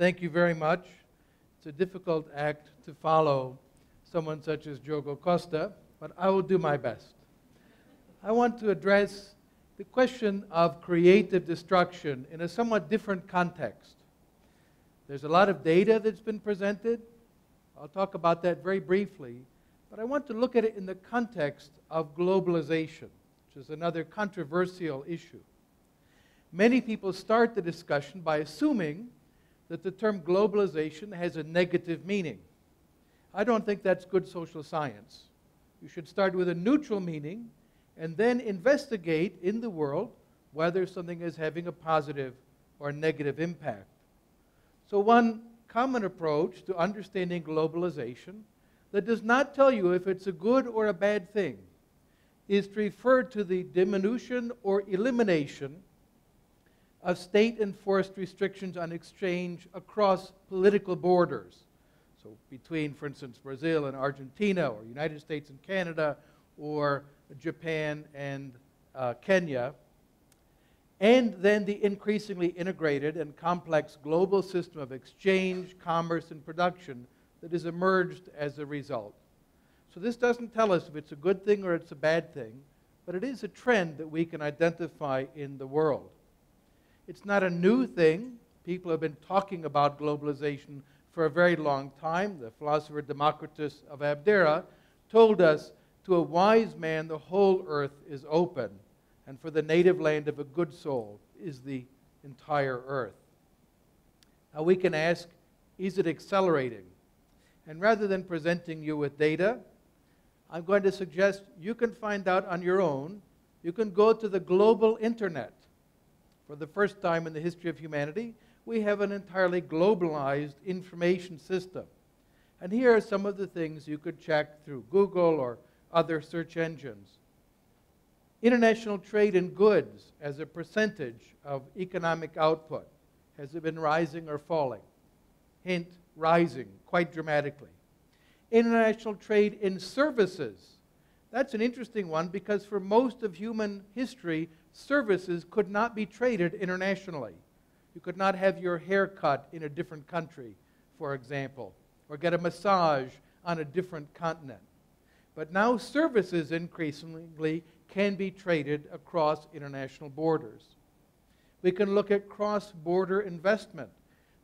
thank you very much. It's a difficult act to follow someone such as Diogo Costa, but I will do my best. I want to address the question of creative destruction in a somewhat different context. There's a lot of data that's been presented. I'll talk about that very briefly, but I want to look at it in the context of globalization, which is another controversial issue. Many people start the discussion by assuming that the term globalization has a negative meaning. I don't think that's good social science. You should start with a neutral meaning and then investigate in the world whether something is having a positive or negative impact. So one common approach to understanding globalization that does not tell you if it's a good or a bad thing is to refer to the diminution or elimination of state-enforced restrictions on exchange across political borders. So between, for instance, Brazil and Argentina, or United States and Canada, or Japan and Kenya, and then the increasingly integrated and complex global system of exchange, commerce, and production that has emerged as a result. So this doesn't tell us if it's a good thing or it's a bad thing, but it is a trend that we can identify in the world. It's not a new thing. People have been talking about globalization for a very long time. The philosopher Democritus of Abdera told us, "To a wise man the whole earth is open, and for the native land of a good soul is the entire earth." Now we can ask, is it accelerating? And rather than presenting you with data, I'm going to suggest you can find out on your own. You can go to the global internet. For the first time in the history of humanity, we have an entirely globalized information system. And here are some of the things you could check through Google or other search engines. International trade in goods as a percentage of economic output. Has it been rising or falling? Hint, rising quite dramatically. International trade in services. That's an interesting one because for most of human history, services could not be traded internationally. You could not have your hair cut in a different country, for example, or get a massage on a different continent. But now services increasingly can be traded across international borders. We can look at cross-border investment.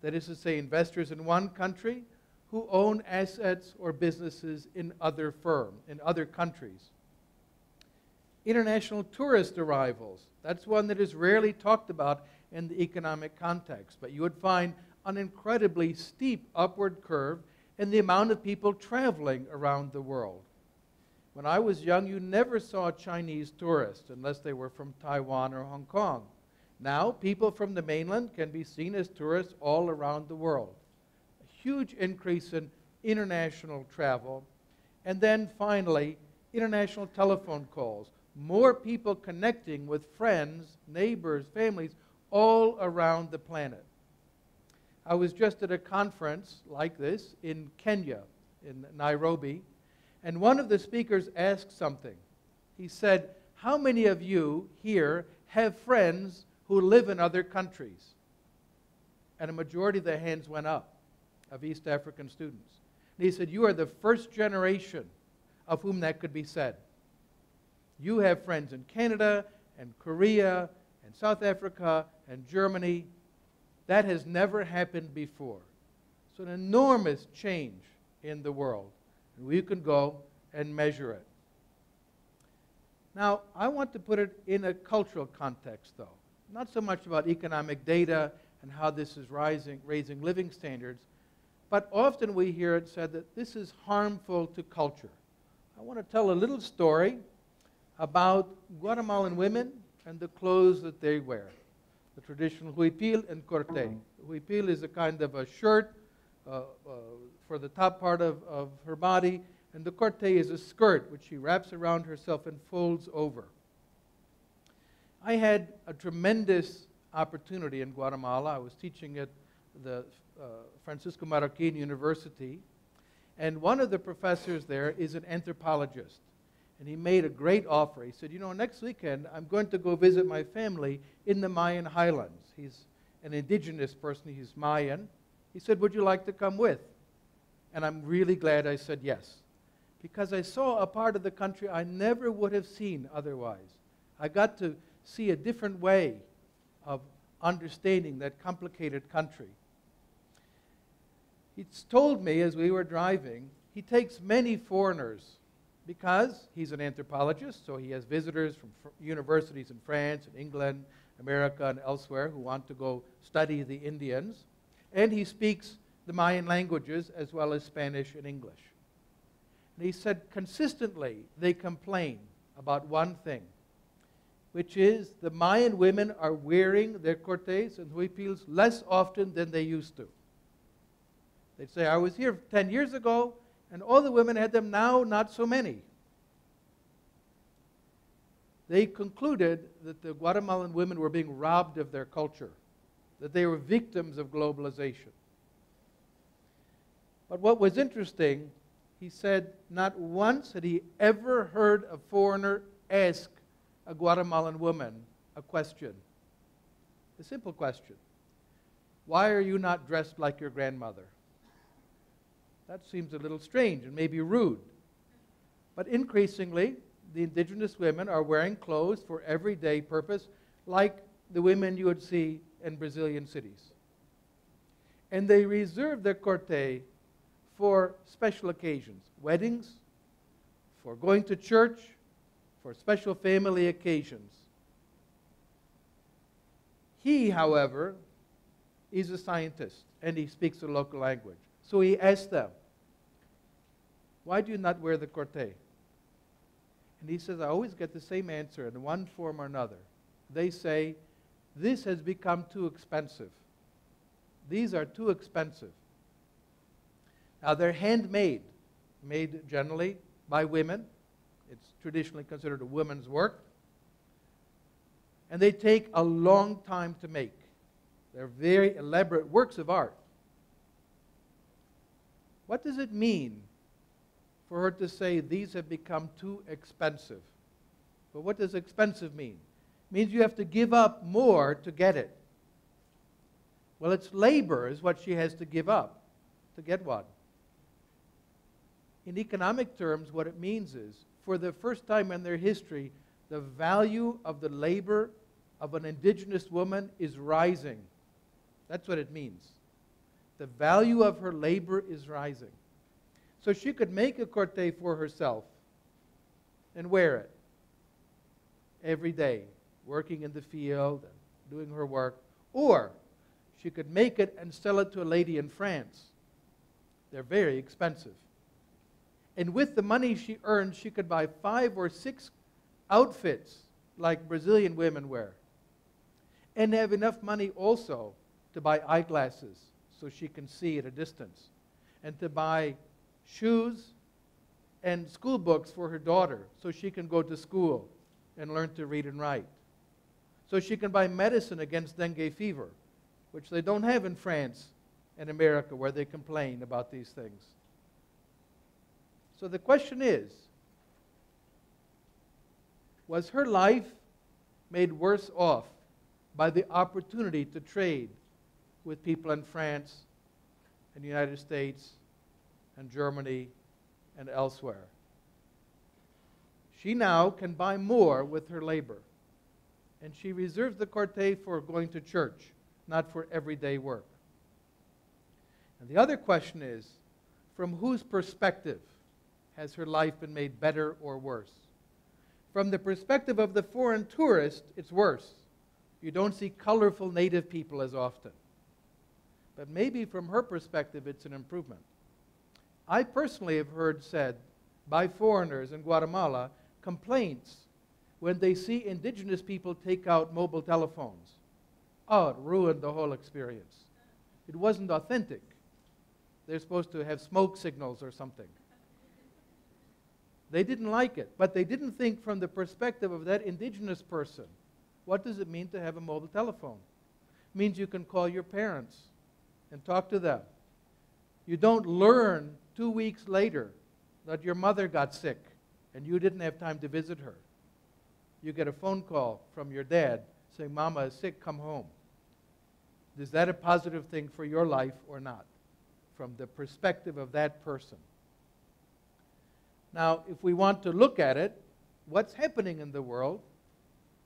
That is to say, investors in one country who own assets or businesses in other countries. International tourist arrivals. That's one that is rarely talked about in the economic context, but you would find an incredibly steep upward curve in the amount of people traveling around the world. When I was young, you never saw Chinese tourists unless they were from Taiwan or Hong Kong. Now, people from the mainland can be seen as tourists all around the world. A huge increase in international travel. And then finally, international telephone calls. More people connecting with friends, neighbors, families all around the planet. I was just at a conference like this in Kenya, in Nairobi, and one of the speakers asked something. He said, "How many of you here have friends who live in other countries?" And a majority of the hands went up of East African students. And he said, "You are the first generation of whom that could be said. You have friends in Canada and Korea and South Africa and Germany. That has never happened before." So an enormous change in the world. And we can go and measure it. Now, I want to put it in a cultural context, though. Not so much about economic data and how this is raising living standards, but often we hear it said that this is harmful to culture. I want to tell a little story about Guatemalan women and the clothes that they wear. The traditional huipil and corte. Huipil is a kind of a shirt for the top part of her body, and the corte is a skirt which she wraps around herself and folds over. I had a tremendous opportunity in Guatemala. I was teaching at the Francisco Marroquin University, and one of the professors there is an anthropologist. And he made a great offer. He said, "You know, next weekend I'm going to go visit my family in the Mayan highlands." He's an indigenous person. He's Mayan. He He said, would you like to come with? And I'm really glad I said yes, because I saw a part of the country I never would have seen otherwise. I got to see a different way of understanding that complicated country. He's told me as we were driving, he takes many foreigners because he's an anthropologist, so he has visitors from universities in France and England, America, and elsewhere who want to go study the Indians. And he speaks the Mayan languages as well as Spanish and English. And he said consistently they complain about one thing, which is the Mayan women are wearing their cortes and huipiles less often than they used to. They'd say, I was here 10 years ago, and all the women had them, now not so many. They concluded that the Guatemalan women were being robbed of their culture, that they were victims of globalization. But what was interesting, he said not once had he ever heard a foreigner ask a Guatemalan woman a question, a simple question. Why are you not dressed like your grandmother? That seems a little strange and maybe rude. But increasingly, the indigenous women are wearing clothes for everyday purpose, like the women you would see in Brazilian cities. And they reserve their corte for special occasions, weddings, for going to church, for special family occasions. He, however, is a scientist, and he speaks the local language. So he asked them, why do you not wear the corte? And he says, I always get the same answer in one form or another. They say, this has become too expensive. These are too expensive. Now, they're handmade, made generally by women. It's traditionally considered a woman's work. And they take a long time to make. They're very elaborate works of art. What does it mean for her to say these have become too expensive? But what does expensive mean? It means you have to give up more to get it. Well, it's labor is what she has to give up to get one. In economic terms, what it means is, for the first time in their history, the value of the labor of an indigenous woman is rising. That's what it means. The value of her labor is rising. So she could make a corte for herself and wear it every day, working in the field and doing her work. Or she could make it and sell it to a lady in France. They're very expensive. And with the money she earned, she could buy 5 or 6 outfits like Brazilian women wear. And have enough money also to buy eyeglasses so she can see at a distance. And to buy shoes and school books for her daughter so she can go to school and learn to read and write. So she can buy medicine against dengue fever, which they don't have in France and America, where they complain about these things. So the question is, was her life made worse off by the opportunity to trade with people in France and the United States and Germany and elsewhere? She now can buy more with her labor. And she reserves the corte for going to church, not for everyday work. And the other question is, from whose perspective has her life been made better or worse? From the perspective of the foreign tourist, it's worse. You don't see colorful native people as often. But maybe from her perspective, it's an improvement. I personally have heard said by foreigners in Guatemala complaints when they see indigenous people take out mobile telephones. Oh, it ruined the whole experience. It wasn't authentic. They're supposed to have smoke signals or something. They didn't like it, but they didn't think from the perspective of that indigenous person. What does it mean to have a mobile telephone? It means you can call your parents and talk to them. You don't learn 2 weeks later that your mother got sick and you didn't have time to visit her. You get a phone call from your dad saying, Mama is sick, come home. Is that a positive thing for your life or not? from the perspective of that person. Now, if we want to look at it, what's happening in the world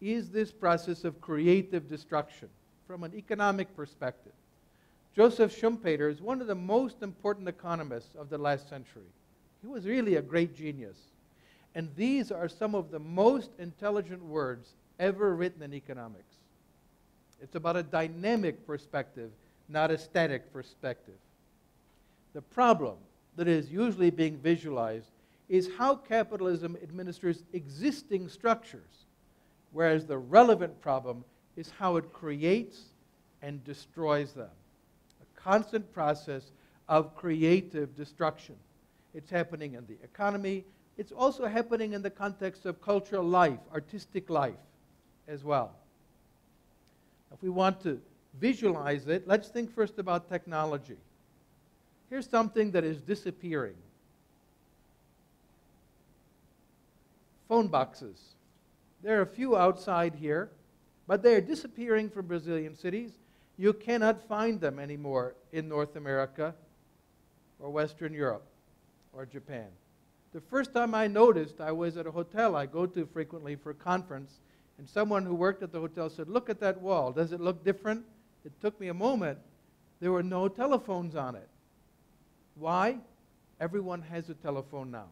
is this process of creative destruction from an economic perspective. Joseph Schumpeter is one of the most important economists of the last century. He was really a great genius. And these are some of the most intelligent words ever written in economics. It's about a dynamic perspective, not a static perspective. The problem that is usually being visualized is how capitalism administers existing structures, whereas the relevant problem is how it creates and destroys them. A constant process of creative destruction. It's happening in the economy. It's also happening in the context of cultural life, artistic life as well. If we want to visualize it, let's think first about technology. Here's something that is disappearing. Phone boxes. There are a few outside here, but they are disappearing from Brazilian cities. You cannot find them anymore in North America or Western Europe or Japan. The first time I noticed, I was at a hotel I go to frequently for a conference, and someone who worked at the hotel said, "Look at that wall. Does it look different?" It took me a moment. There were no telephones on it. Why? Everyone has a telephone now.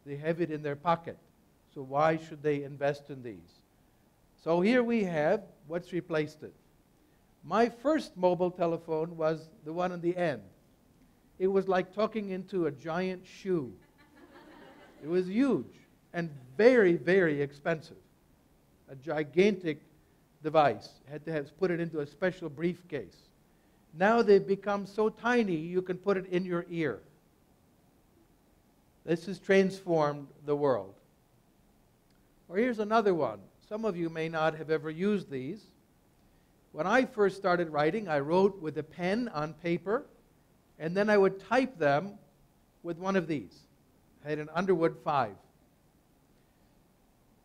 They have it in their pocket. So why should they invest in these? So here we have what's replaced it. My first mobile telephone was the one on the end. It was like talking into a giant shoe. It was huge and very, very expensive. A gigantic device. Had to put it into a special briefcase. Now they've become so tiny you can put it in your ear. This has transformed the world. Or here's another one. Some of you may not have ever used these. When I first started writing, I wrote with a pen on paper, and then I would type them with one of these. I had an Underwood 5.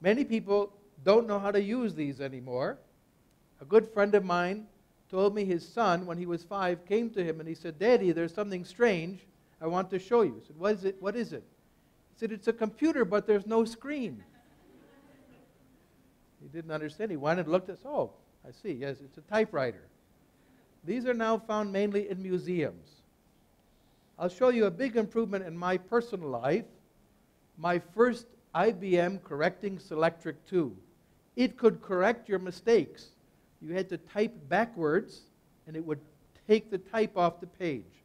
Many people don't know how to use these anymore. A good friend of mine told me his son, when he was 5, came to him and he said, "Daddy, there's something strange I want to show you." I said, "What is it? What is it?" He said, "It's a computer, but there's no screen." He didn't understand. He went and looked at, "Oh, I see, yes, it's a typewriter." These are now found mainly in museums. I'll show you a big improvement in my personal life. My first IBM Correcting Selectric 2. It could correct your mistakes. You had to type backwards, and it would take the type off the page.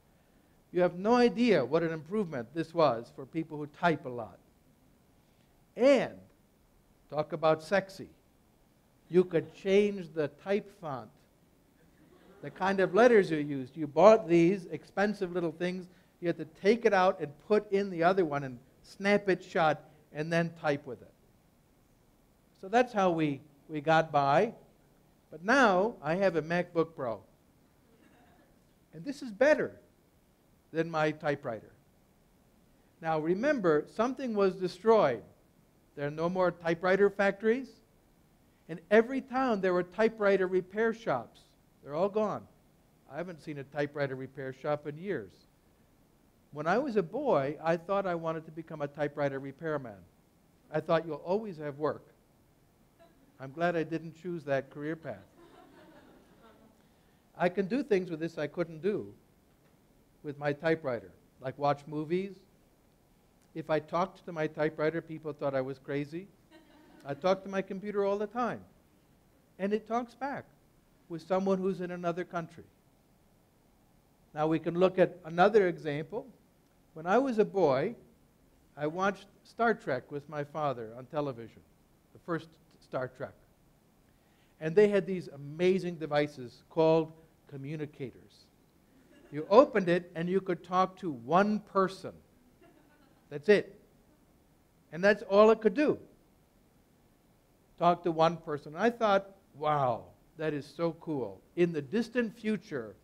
You have no idea what an improvement this was for people who type a lot. And, talk about sexy, you could change the type font, the kind of letters you used. You bought these expensive little things. You had to take it out and put in the other one and snap it shut and then type with it. So that's how we got by. But now I have a MacBook Pro. And this is better than my typewriter. Now remember, something was destroyed. There are no more typewriter factories. In every town there were typewriter repair shops. They're all gone. I haven't seen a typewriter repair shop in years. When I was a boy, I thought I wanted to become a typewriter repairman. I thought you'll always have work. I'm glad I didn't choose that career path. I can do things with this I couldn't do with my typewriter, like watch movies. If I talked to my typewriter, people thought I was crazy. I talk to my computer all the time. And it talks back with someone who's in another country. Now we can look at another example. When I was a boy, I watched Star Trek with my father on television, the first Star Trek. And they had these amazing devices called communicators. You opened it and you could talk to one person. That's it. And that's all it could do. Talk to one person. And I thought, wow, that is so cool. In the distant future,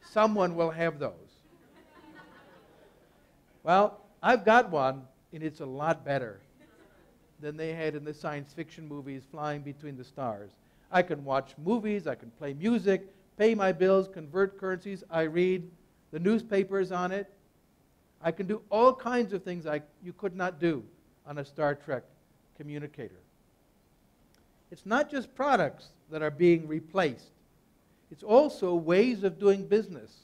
someone will have those. Well, I've got one, and it's a lot better than they had in the science fiction movies flying between the stars. I can watch movies, I can play music, pay my bills, convert currencies, I read. The newspaper is on it. I can do all kinds of things you could not do on a Star Trek communicator. It's not just products that are being replaced. It's also ways of doing business.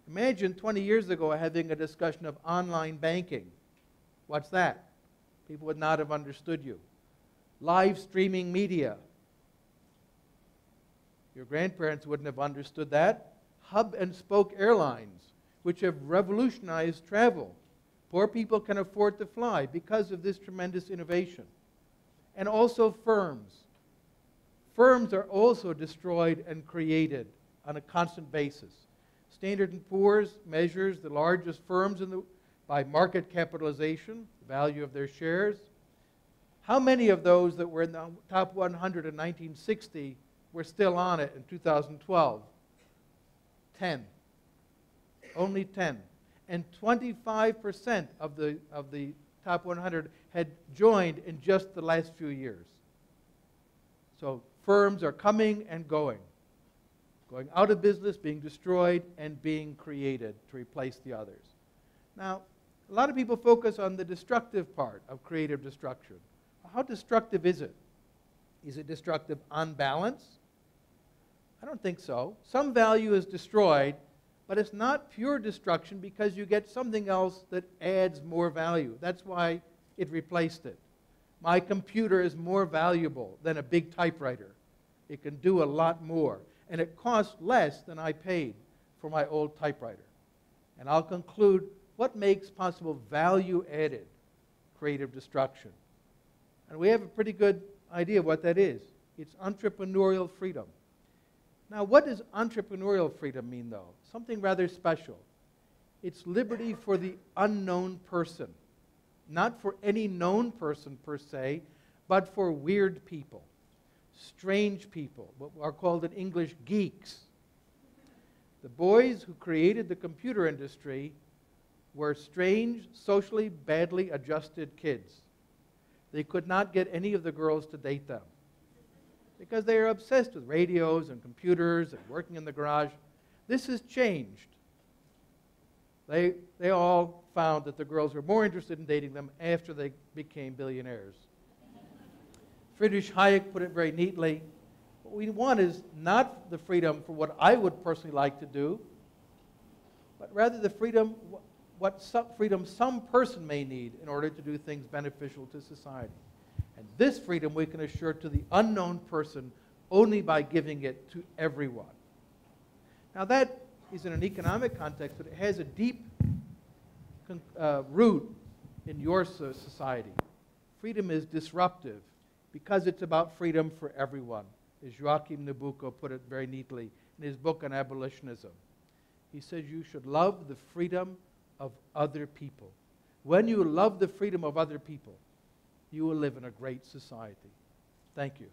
Imagine 20 years ago having a discussion of online banking. What's that? People would not have understood you. Live streaming media. Your grandparents wouldn't have understood that. Hub and spoke airlines, which have revolutionized travel. Poor people can afford to fly because of this tremendous innovation. And also firms. Firms are also destroyed and created on a constant basis. Standard & Poor's measures the largest firms by market capitalization, the value of their shares. How many of those that were in the top 100 in 1960 were still on it in 2012? 10. Only 10. And 25% of the top 100 had joined in just the last few years. So firms are coming and going out of business, being destroyed, and being created to replace the others. Now, a lot of people focus on the destructive part of creative destruction. How destructive is it? Is it destructive on balance? I don't think so. Some value is destroyed, but it's not pure destruction because you get something else that adds more value. That's why it replaced it. My computer is more valuable than a big typewriter. It can do a lot more. And it costs less than I paid for my old typewriter. And I'll conclude what makes possible value-added creative destruction. And we have a pretty good idea of what that is. It's entrepreneurial freedom. Now, what does entrepreneurial freedom mean, though? Something rather special. It's liberty for the unknown person. Not for any known person, per se, but for weird people, strange people, what are called in English geeks. The boys who created the computer industry were strange, socially badly adjusted kids. They could not get any of the girls to date them because they are obsessed with radios and computers and working in the garage. This has changed. They all found that the girls were more interested in dating them after they became billionaires. Friedrich Hayek put it very neatly. What we want is not the freedom for what I would personally like to do, but rather the freedom, freedom some person may need in order to do things beneficial to society. And this freedom we can assure to the unknown person only by giving it to everyone. Now that is in an economic context, but it has a deep root in your society. Freedom is disruptive because it's about freedom for everyone, as Joachim Nabucco put it very neatly in his book on abolitionism. He says you should love the freedom of other people. When you love the freedom of other people, you will live in a great society. Thank you.